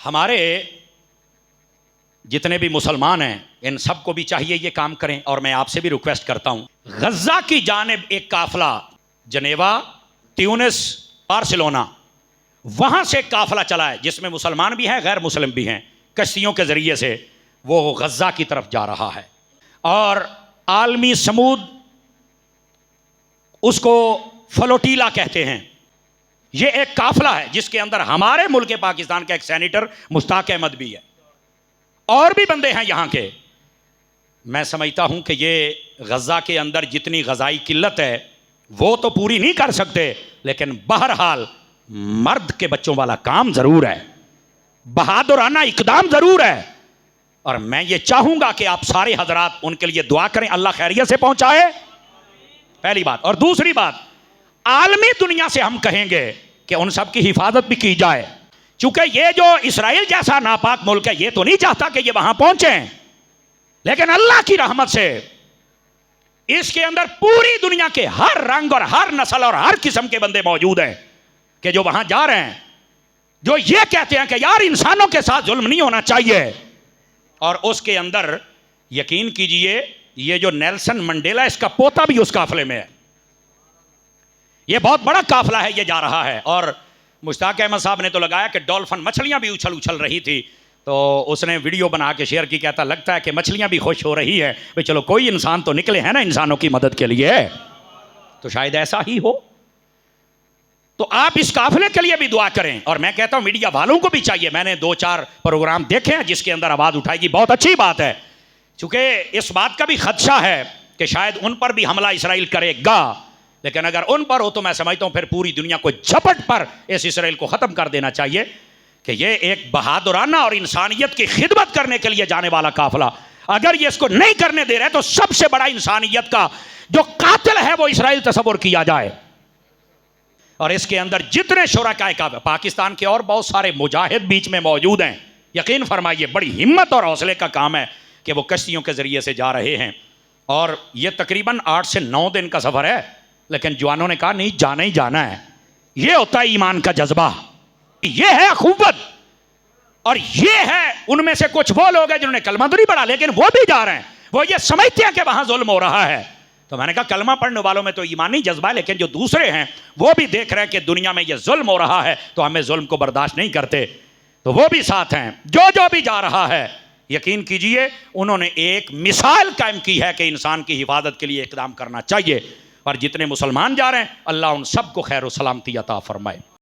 ہمارے جتنے بھی مسلمان ہیں ان سب کو بھی چاہیے یہ کام کریں، اور میں آپ سے بھی ریکویسٹ کرتا ہوں، غزہ کی جانب ایک قافلہ جنیوا، تیونس، بارسلونا، وہاں سے قافلہ چلا ہے جس میں مسلمان بھی ہیں غیر مسلم بھی ہیں، کشتیوں کے ذریعے سے وہ غزہ کی طرف جا رہا ہے، اور عالمی سمود اس کو فلوٹیلا کہتے ہیں۔ یہ ایک قافلہ ہے جس کے اندر ہمارے ملک پاکستان کا ایک سینیٹر مشتاق احمد بھی ہے، اور بھی بندے ہیں یہاں کے۔ میں سمجھتا ہوں کہ یہ غزہ کے اندر جتنی غذائی قلت ہے وہ تو پوری نہیں کر سکتے، لیکن بہرحال مرد کے بچوں والا کام ضرور ہے، بہادرانہ اقدام ضرور ہے، اور میں یہ چاہوں گا کہ آپ سارے حضرات ان کے لیے دعا کریں، اللہ خیریت سے پہنچائے، پہلی بات۔ اور دوسری بات، عالمی دنیا سے ہم کہیں گے کہ ان سب کی حفاظت بھی کی جائے، چونکہ یہ جو اسرائیل جیسا ناپاک ملک ہے یہ تو نہیں چاہتا کہ یہ وہاں پہنچیں، لیکن اللہ کی رحمت سے اس کے اندر پوری دنیا کے ہر رنگ اور ہر نسل اور ہر قسم کے بندے موجود ہیں کہ جو وہاں جا رہے ہیں، جو یہ کہتے ہیں کہ یار انسانوں کے ساتھ ظلم نہیں ہونا چاہیے، اور اس کے اندر یقین کیجئے یہ جو نیلسن منڈیلا اس کا پوتا بھی اس قافلے میں ہے، یہ بہت بڑا قافلہ ہے، یہ جا رہا ہے۔ اور مشتاق احمد صاحب نے تو لگایا کہ ڈولفن مچھلیاں بھی اچھل رہی تھی، تو اس نے ویڈیو بنا کے شیئر کی، کہتا لگتا ہے کہ مچھلیاں بھی خوش ہو رہی ہے، بھئی چلو کوئی انسان تو نکلے ہیں نا انسانوں کی مدد کے لیے، تو شاید ایسا ہی ہو۔ تو آپ اس قافلے کے لیے بھی دعا کریں، اور میں کہتا ہوں میڈیا والوں کو بھی چاہیے، میں نے 2-4 پروگرام دیکھے ہیں جس کے اندر آواز اٹھائے گی، بہت اچھی بات ہے، چونکہ اس بات کا بھی خدشہ ہے کہ شاید ان پر بھی حملہ اسرائیل کرے گا، لیکن اگر ان پر ہو تو میں سمجھتا ہوں پھر پوری دنیا کو جھپٹ پر اس اسرائیل کو ختم کر دینا چاہیے کہ یہ ایک بہادرانہ اور انسانیت کی خدمت کرنے کے لیے جانے والا قافلہ، اگر یہ اس کو نہیں کرنے دے رہے تو سب سے بڑا انسانیت کا جو قاتل ہے وہ اسرائیل تصور کیا جائے۔ اور اس کے اندر جتنے شرکائے کا پاکستان کے اور بہت سارے مجاہد بیچ میں موجود ہیں، یقین فرمائیے بڑی ہمت اور حوصلے کا کام ہے کہ وہ کشتیوں کے ذریعے سے جا رہے ہیں، اور یہ تقریباً 8 سے 9 دن کا سفر ہے، لیکن جوانوں نے کہا نہیں جانا ہی جانا ہے۔ یہ ہوتا ہے ایمان کا جذبہ، یہ ہے اخوت، اور یہ ہے ان میں سے کچھ وہ لوگ ہیں جنہوں نے کلمہ تو نہیں پڑھا لیکن وہ بھی جا رہے ہیں، وہ یہ سمجھتے ہیں کہ وہاں ظلم ہو رہا ہے، تو میں نے کہا کلمہ پڑھنے والوں میں تو ایمانی جذبہ ہے، لیکن جو دوسرے ہیں وہ بھی دیکھ رہے ہیں کہ دنیا میں یہ ظلم ہو رہا ہے تو ہمیں ظلم کو برداشت نہیں کرتے، تو وہ بھی ساتھ ہیں۔ جو بھی جا رہا ہے یقین کیجئے انہوں نے ایک مثال قائم کی ہے کہ انسان کی حفاظت کے لیے اقدام کرنا چاہیے، اور جتنے مسلمان جا رہے ہیں اللہ ان سب کو خیر و سلامتی عطا فرمائے۔